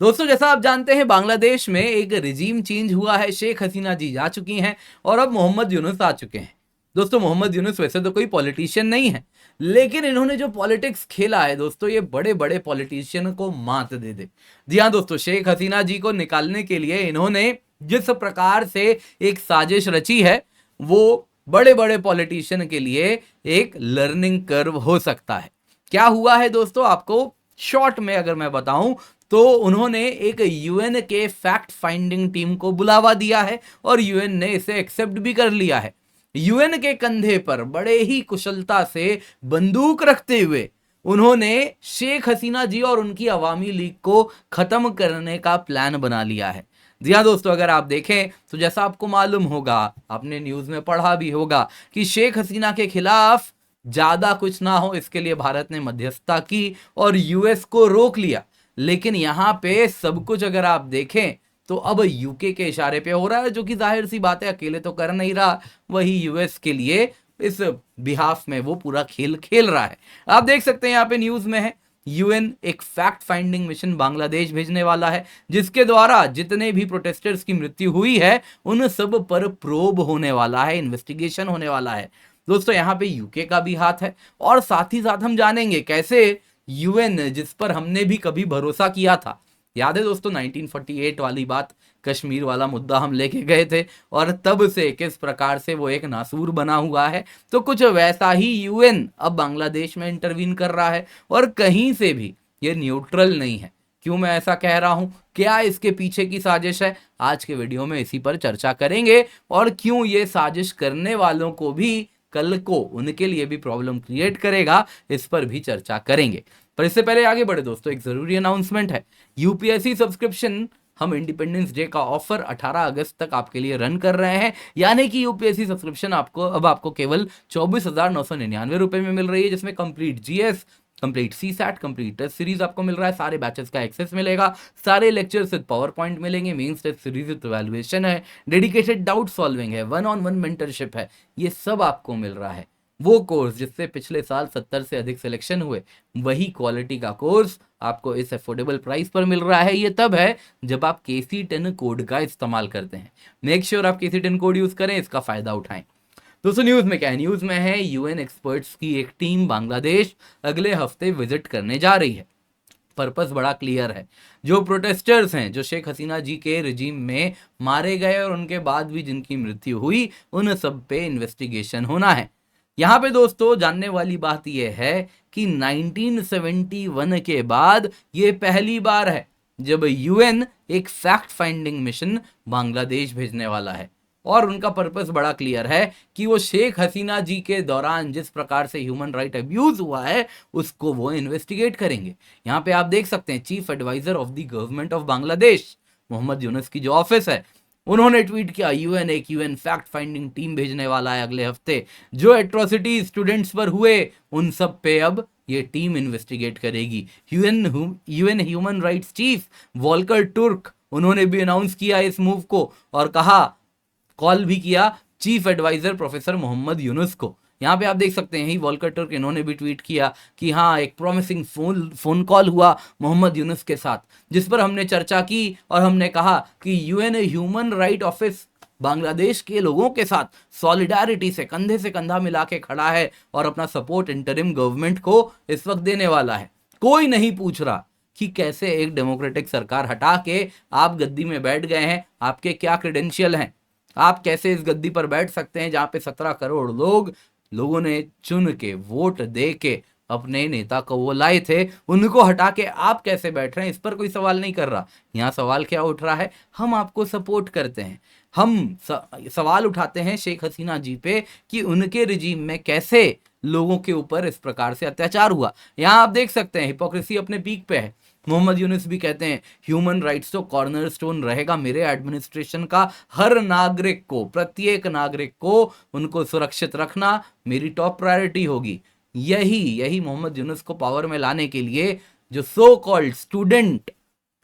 दोस्तों जैसा आप जानते हैं बांग्लादेश में एक रिजीम चेंज हुआ है, शेख हसीना जी जा चुकी हैं और अब मोहम्मद यूनुस आ चुके हैं। दोस्तों मोहम्मद यूनुस वैसे तो कोई पॉलिटिशियन नहीं है, लेकिन इन्होंने जो पॉलिटिक्स खेला है दोस्तों, ये बड़े बड़े पॉलिटिशियन को मात दे दे। जी हाँ दोस्तों, शेख हसीना जी को निकालने के लिए इन्होंने जिस प्रकार से एक साजिश रची है, वो बड़े बड़े पॉलिटिशियन के लिए एक लर्निंग कर्व हो सकता है। क्या हुआ है दोस्तों, आपको शॉर्ट में अगर मैं बताऊं तो उन्होंने एक यूएन के फैक्ट फाइंडिंग टीम को बुलावा दिया है और यूएन ने इसे एक्सेप्ट भी कर लिया है। यूएन के कंधे पर बड़े ही कुशलता से बंदूक रखते हुए उन्होंने शेख हसीना जी और उनकी अवामी लीग को खत्म करने का प्लान बना लिया है। जी हाँ दोस्तों, अगर आप देखें तो जैसा आपको मालूम होगा, आपने न्यूज में पढ़ा भी होगा कि शेख हसीना के खिलाफ ज्यादा कुछ ना हो इसके लिए भारत ने मध्यस्थता की और यूएस को रोक लिया। लेकिन यहां पे सब कुछ अगर आप देखें तो अब यूके के इशारे पे हो रहा है, जो कि जाहिर सी बात है, अकेले तो कर नहीं रहा, वही यूएस के लिए इस बिहाफ में वो पूरा खेल खेल रहा है। आप देख सकते हैं यहाँ पे न्यूज में है, यूएन एक फैक्ट फाइंडिंग मिशन बांग्लादेश भेजने वाला है, जिसके द्वारा जितने भी प्रोटेस्टर्स की मृत्यु हुई है उन सब पर प्रोब होने वाला है, इन्वेस्टिगेशन होने वाला है। दोस्तों यहाँ पे यूके का भी हाथ है और साथ ही साथ हम जानेंगे कैसे यूएन, जिस पर हमने भी कभी भरोसा किया था, याद है दोस्तों 1948 वाली बात, कश्मीर वाला मुद्दा हम लेके गए थे और तब से किस प्रकार से वो एक नासूर बना हुआ है, तो कुछ वैसा ही यूएन अब बांग्लादेश में इंटरवीन कर रहा है और कहीं से भी ये न्यूट्रल नहीं है। क्यों मैं ऐसा कह रहा हूं, क्या इसके पीछे की साजिश है, आज के वीडियो में इसी पर चर्चा करेंगे और क्यों ये साजिश करने वालों को भी कल को उनके लिए भी प्रॉब्लम क्रिएट करेगा, इस पर भी चर्चा करेंगे। पर इससे पहले आगे बढ़े दोस्तों, एक जरूरी अनाउंसमेंट है। यूपीएससी सब्सक्रिप्शन हम इंडिपेंडेंस डे का ऑफर 18 अगस्त तक आपके लिए रन कर रहे हैं, यानी कि यूपीएससी सब्सक्रिप्शन आपको केवल 24,999 रुपए में मिल रही है, जिसमें complete GS, complete C SAT, complete test series आपको मिल रहा है, सारे बैचेस का एक्सेस मिलेगा, सारे लेक्चर्स विद पावर पॉइंट मिलेंगे, mains test series with evaluation है, डेडिकेटेड डाउट सॉल्विंग है, 1-on-1 मेंटरशिप है, ये सब आपको मिल रहा है। वो कोर्स जिससे पिछले साल 70 से अधिक सिलेक्शन हुए, वही क्वालिटी का कोर्स आपको इस अफोर्डेबल प्राइस पर मिल रहा है। ये तब है जब आप KC10 कोड का इस्तेमाल करते हैं। मेक श्योर आप KC10 कोड यूज करें, इसका फायदा उठाएं। दोस्तों न्यूज में क्या है, न्यूज में है यूएन एक्सपर्ट्स की एक टीम बांग्लादेश अगले हफ्ते विजिट करने जा रही है। पर्पस बड़ा क्लियर है, जो प्रोटेस्टर्स हैं, जो शेख हसीना जी के रिजीम में मारे गए और उनके बाद भी जिनकी मृत्यु हुई, उन सब पे इन्वेस्टिगेशन होना है। यहाँ पे दोस्तों जानने वाली बात यह है कि 1971 के बाद ये पहली बार है जब यूएन एक फैक्ट फाइंडिंग मिशन बांग्लादेश भेजने वाला है और उनका पर्पस बड़ा क्लियर है कि वो शेख हसीना जी के दौरान जिस प्रकार से ह्यूमन राइट अब्यूज हुआ है उसको वो इन्वेस्टिगेट करेंगे। यहाँ पे आप देख सकते हैं chief advisor of the government of Bangladesh Mohammad Yunus की जो ऑफिस है, उन्होंने ट्वीट किया, यूएन फैक्ट फाइंडिंग टीम भेजने वाला है अगले हफ्ते, जो एट्रोसिटी स्टूडेंट्स पर हुए उन सब पे अब ये टीम इन्वेस्टिगेट करेगी। UN human rights chief Volker Turk, उन्होंने भी अनाउंस किया इस मूव को और कॉल भी किया chief advisor professor Mohammad Yunus को। यहाँ पे आप देख सकते हैं वॉल्कर टर्क, इन्होंने भी ट्वीट किया कि हाँ, एक प्रॉमिसिंग फोन कॉल हुआ मोहम्मद यूनुस के साथ, जिस पर हमने चर्चा की और हमने कहा कि UN human right office Bangladesh के लोगों के साथ सॉलिडारिटी से कंधा मिला के खड़ा है और अपना सपोर्ट इंटरिम गवर्नमेंट को इस वक्त देने वाला है। कोई नहीं पूछ रहा कि कैसे एक डेमोक्रेटिक सरकार हटा के आप गद्दी में बैठ गए हैं, आपके क्या क्रेडेंशियल हैं, आप कैसे इस गद्दी पर बैठ सकते हैं जहां पे 17 करोड़ लोगों ने चुन के वोट दे के अपने नेता को वो लाए थे, उनको हटा के आप कैसे बैठ रहे हैं, इस पर कोई सवाल नहीं कर रहा। यहाँ सवाल क्या उठ रहा है, हम आपको सपोर्ट करते हैं, हम सवाल उठाते हैं शेख हसीना जी पे कि उनके रिजीम में कैसे लोगों के ऊपर इस प्रकार से अत्याचार हुआ। यहाँ आप देख सकते हैं हिपोक्रेसी अपने पीक पे है। मोहम्मद यूनुस भी कहते हैं ह्यूमन राइट्स तो कॉर्नरस्टोन रहेगा मेरे एडमिनिस्ट्रेशन का, हर नागरिक को, प्रत्येक नागरिक को उनको सुरक्षित रखना मेरी टॉप प्रायोरिटी होगी। यही मोहम्मद यूनुस को पावर में लाने के लिए जो सो कॉल्ड स्टूडेंट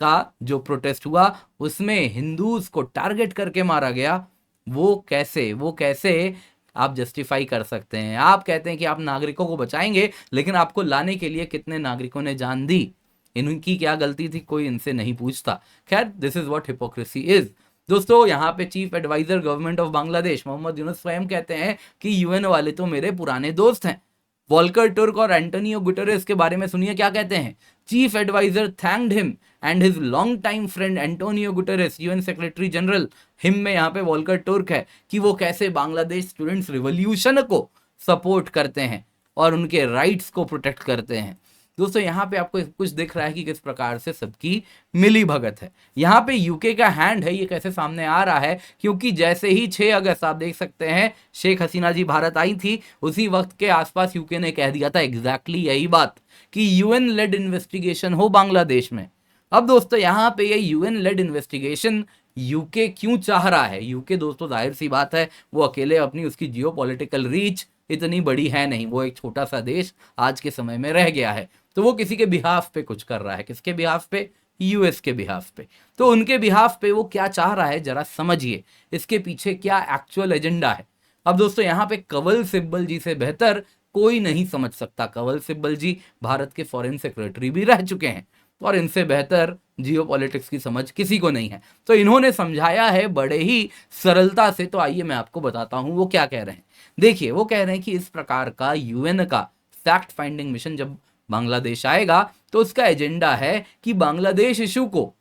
का जो प्रोटेस्ट हुआ उसमें हिंदूज को टारगेट करके मारा गया, वो कैसे आप जस्टिफाई कर सकते हैं। आप कहते हैं कि आप नागरिकों को बचाएंगे, लेकिन आपको लाने के लिए कितने नागरिकों ने जान दी। इनकी क्या गलती थी, कोई इनसे नहीं पूछता। खैर, this is what hypocrisy is. दोस्तों, यहाँ पे chief advisor government of Bangladesh Mohammad Yunus स्वयं कहते हैं कि यूएन वाले तो मेरे पुराने दोस्त हैं। वॉल्कर टर्क और एंटोनियो गुटेरेस के बारे में सुनिए क्या कहते हैं। Chief advisor thanked him and his long time friend Antonio Guterres, UN secretary general. हिम में यहाँ पे वॉल्कर टर्क है कि वो कैसे बांग्लादेश स्टूडेंट्स रिवॉल्यूशन को सपोर्ट करते हैं और उनके राइट्स को प्रोटेक्ट करते हैं। दोस्तों, यहाँ पे आपको कुछ दिख रहा है कि किस प्रकार से सबकी मिली भगत है। यहाँ पे यूके का हैंड है, ये कैसे सामने आ रहा है, क्योंकि जैसे ही 6 अगस्त आप देख सकते हैं शेख हसीना जी भारत आई थी, उसी वक्त के आसपास यूके ने कह दिया था एग्जैक्टली यही बात कि यूएन लेड इन्वेस्टिगेशन हो बांग्लादेश में। अब दोस्तों, यहाँ पे ये यूएन लेड इन्वेस्टिगेशन यूके क्यों चाह रहा है? यूके दोस्तों, जाहिर सी बात है, वो अकेले अपनी उसकी जियोपॉलिटिकल रीच इतनी बड़ी है नहीं, वो एक छोटा सा देश आज के समय में रह गया है, तो वो किसी के बिहाफ पे कुछ कर रहा है। किसके बिहाफ पे? यूएस के बिहाफ पे। तो उनके बिहाफ पे वो क्या चाह रहा है, जरा समझिए इसके पीछे क्या एक्चुअल एजेंडा है। अब दोस्तों, यहाँ पे कंवल सिब्बल जी से बेहतर कोई नहीं समझ सकता। कंवल सिब्बल जी भारत के फॉरेन सेक्रेटरी भी रह चुके हैं और इनसे बेहतर जियोपॉलिटिक्स की समझ किसी को नहीं है। तो इन्होंने समझाया है बड़े ही सरलता से, तो आइए मैं आपको बताता हूं वो क्या कह रहे हैं। देखिए, वो कह रहे हैं कि इस प्रकार का यूएन का फैक्ट फाइंडिंग मिशन जब बांग्लादेश आएगा तो उसका एजेंडा है कि बांग्लादेश इशू को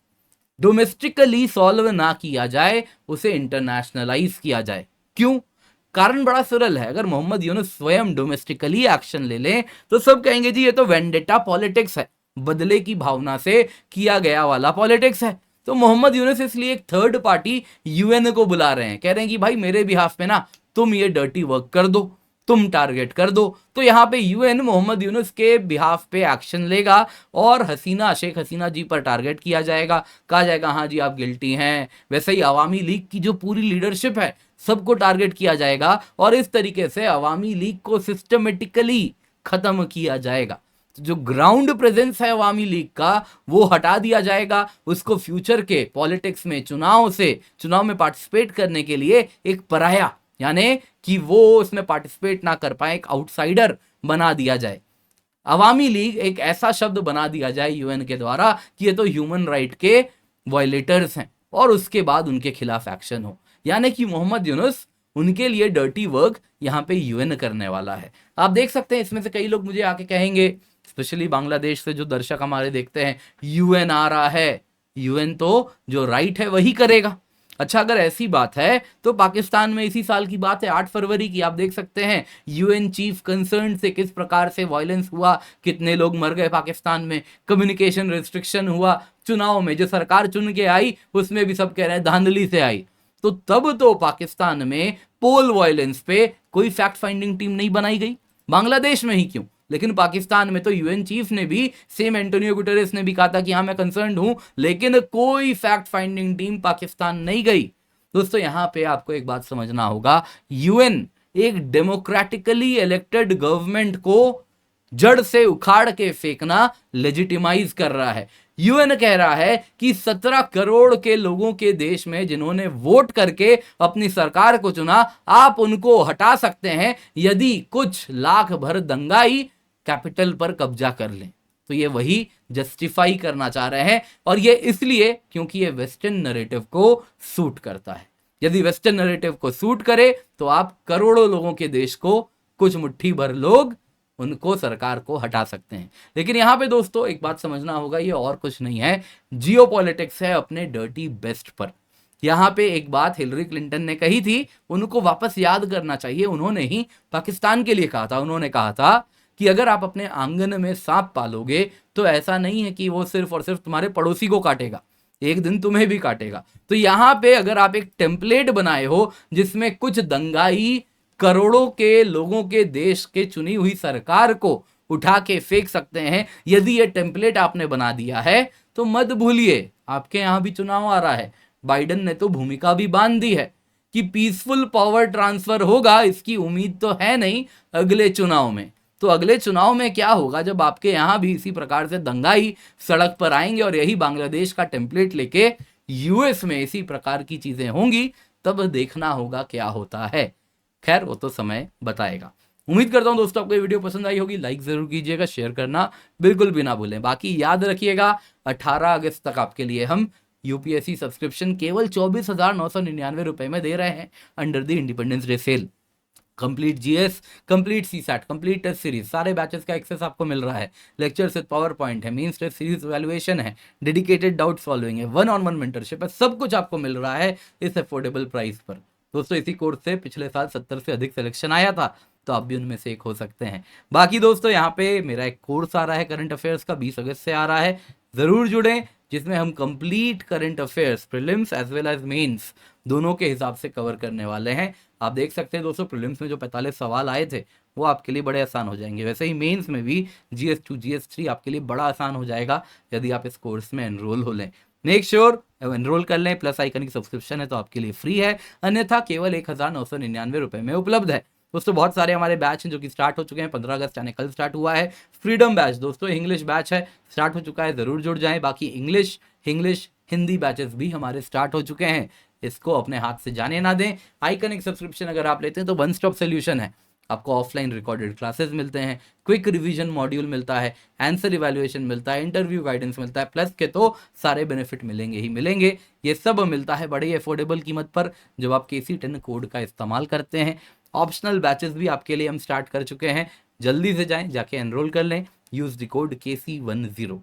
डोमेस्टिकली सॉल्व ना किया जाए, उसे इंटरनेशनलाइज किया जाए। क्यों? कारण बड़ा सरल है। अगर मोहम्मद यूनुस स्वयं डोमेस्टिकली एक्शन ले लें तो सब कहेंगे जी ये तो वेंडेटा पॉलिटिक्स है, बदले की भावना से किया गया वाला पॉलिटिक्स है। तो मोहम्मद यूनुस इसलिए एक थर्ड पार्टी यूएन को बुला रहे हैं, कह रहे हैं कि भाई मेरे बिहाफ पे ना तुम ये डर्टी वर्क कर दो, तुम टारगेट कर दो। तो यहाँ पे यूएन मोहम्मद यूनुस के बिहाफ पे एक्शन लेगा और शेख हसीना जी पर टारगेट किया जाएगा। कहा जाएगा हाँ जी आप गिल्टी हैं। वैसे ही अवामी लीग की जो पूरी लीडरशिप है सबको टारगेट किया जाएगा और इस तरीके से अवामी लीग को सिस्टमेटिकली खत्म किया जाएगा। जो ग्राउंड प्रेजेंस है अवामी लीग का वो हटा दिया जाएगा। उसको फ्यूचर के पॉलिटिक्स में चुनाव में पार्टिसिपेट करने के लिए एक पराया, यानी कि वो उसमें पार्टिसिपेट ना कर पाए, एक आउटसाइडर बना दिया जाए। अवामी लीग एक ऐसा शब्द बना दिया जाए यूएन के द्वारा कि ये तो ह्यूमन राइट के वायलेटर्स हैं और उसके बाद उनके खिलाफ एक्शन हो। यानी कि मोहम्मद यूनुस उनके लिए डर्टी वर्क यहाँ पे यूएन करने वाला है। आप देख सकते हैं इसमें से कई लोग मुझे आके कहेंगे, स्पेशली बांग्लादेश से जो दर्शक हमारे देखते हैं, यूएन आ रहा है, यूएन तो जो राइट है वही करेगा। अच्छा, अगर ऐसी बात है तो पाकिस्तान में इसी साल की बात है 8 फरवरी की, आप देख सकते हैं यूएन चीफ कंसर्न से किस प्रकार से वायलेंस हुआ, कितने लोग मर गए पाकिस्तान में, कम्युनिकेशन रिस्ट्रिक्शन हुआ, चुनाव में जो सरकार चुन के आई उसमें भी सब कह रहे हैं धांधली से आई। तो तब तो पाकिस्तान में पोल वायलेंस पे कोई फैक्ट फाइंडिंग टीम नहीं बनाई गई, बांग्लादेश में ही क्यों, लेकिन पाकिस्तान में तो यूएन चीफ ने भी, सेम एंटोनियो गुटेरेस ने भी कहा था कि हाँ मैं कंसर्न्ड हूं, लेकिन कोई फैक्ट फाइंडिंग टीम पाकिस्तान नहीं गई। दोस्तों, यहां पे आपको एक बात समझना होगा, यूएन एक डेमोक्रेटिकली इलेक्टेड गवर्नमेंट को जड़ से उखाड़ के फेंकना लेजिटिमाइज कर रहा है। यूएन कह रहा है कि 17 करोड़ के लोगों के देश में जिन्होंने वोट करके अपनी सरकार को चुना, आप उनको हटा सकते हैं यदि कुछ लाख भर दंगाई कैपिटल पर कब्जा कर लें। तो ये वही जस्टिफाई करना चाह रहे हैं और ये इसलिए क्योंकि ये वेस्टर्न नैरेटिव को सूट करता है। यदि वेस्टर्न नैरेटिव को सूट करे तो आप करोड़ों लोगों के देश को, कुछ मुट्ठी भर लोग, उनको, सरकार को हटा सकते हैं। लेकिन यहां पे दोस्तों एक बात समझना होगा, ये और कुछ नहीं है, जियोपॉलिटिक्स है अपने डर्टी बेस्ट पर। यहां पे एक बात हिलरी क्लिंटन ने कही थी, उनको वापस याद करना चाहिए। उन्होंने ही पाकिस्तान के लिए कहा था, उन्होंने कहा था कि अगर आप अपने आंगन में सांप पालोगे तो ऐसा नहीं है कि वो सिर्फ और सिर्फ तुम्हारे पड़ोसी को काटेगा, एक दिन तुम्हें भी काटेगा। तो यहां पे अगर आप एक टेम्पलेट बनाए हो जिसमें कुछ दंगाई करोड़ों के लोगों के देश के चुनी हुई सरकार को उठा के फेंक सकते हैं, यदि ये टेम्पलेट आपने बना दिया है तो मत भूलिए आपके यहां भी चुनाव आ रहा है। बाइडेन ने तो भूमिका भी बांध दी है कि पीसफुल पावर ट्रांसफर होगा, इसकी उम्मीद तो है नहीं अगले चुनाव में। तो अगले चुनाव में क्या होगा, जब आपके यहां भी इसी प्रकार से दंगाई सड़क पर आएंगे और यही बांग्लादेश का टेम्पलेट लेके यूएस में इसी प्रकार की चीजें होंगी, तब देखना होगा क्या होता है। खैर वो तो समय बताएगा। उम्मीद करता हूं दोस्तों आपको ये वीडियो पसंद आई होगी, लाइक जरूर कीजिएगा, शेयर करना बिल्कुल भी ना भूलें। बाकी याद रखिएगा 18 अगस्त तक आपके लिए हम यूपीएससी सब्सक्रिप्शन केवल 24,999 रुपए में दे रहे हैं under the independence day sale. Complete GS, complete CSAT, complete test series, सारे बैचेस का एक्सेस आपको मिल रहा है। लेक्चर्स विद पावर पॉइंट है, मेंस टेस्ट सीरीज वैल्यूएशन है, डेडिकेटेड डाउट सॉल्विंग है, 1-on-1 मेंटरशिप है, सब कुछ आपको मिल रहा है इस अफोर्डेबल प्राइस पर। दोस्तों इसी कोर्स से पिछले साल 70 से अधिक सिलेक्शन आया था, तो आप भी उनमें से एक हो सकते हैं। बाकी दोस्तों यहाँ पे मेरा एक कोर्स आ रहा है करंट अफेयर्स का, 20 अगस्त से आ रहा है, जरूर जुड़ें, जिसमें हम complete current affairs prelims as well as mains दोनों के हिसाब से कवर करने वाले हैं। आप देख सकते हैं दोस्तों प्रीलिम्स में जो 45 सवाल आए थे वो आपके लिए बड़े आसान हो जाएंगे, वैसे ही मेंस में भी GS2 GS3 आपके लिए बड़ा आसान हो जाएगा यदि आप इस कोर्स में एनरोल हो लें। मेक श्योर एनरोल कर लें, प्लस आइकन की सब्सक्रिप्शन है तो आपके लिए फ्री है, अन्यथा केवल 1999 रुपए में उपलब्ध है। दोस्तों बहुत सारे हमारे बैच हैं जो कि स्टार्ट हो चुके हैं, 15 अगस्त यानी कल स्टार्ट हुआ है फ्रीडम बैच, दोस्तों इंग्लिश बैच है, स्टार्ट हो चुका है, जरूर जुड़ जाएं। बाकी इंग्लिश हिंदी बैचेस भी हमारे स्टार्ट हो चुके हैं, इसको अपने हाथ से जाने ना दें। आइकनिक सब्सक्रिप्शन अगर आप लेते हैं तो वन स्टॉप सोल्यूशन है, आपको ऑफलाइन रिकॉर्डेड क्लासेस मिलते हैं, क्विक रिवीजन मॉड्यूल मिलता है, आंसर इवैल्यूएशन मिलता है, इंटरव्यू गाइडेंस मिलता है, प्लस के तो सारे बेनिफिट मिलेंगे ही मिलेंगे। ये सब मिलता है बड़ी अफोर्डेबल कीमत पर जब आप KC10 कोड का इस्तेमाल करते हैं। ऑप्शनल बैचेस भी आपके लिए हम स्टार्ट कर चुके हैं, जल्दी से जाएं, जाके एनरोल कर लें, यूज द कोड KC10।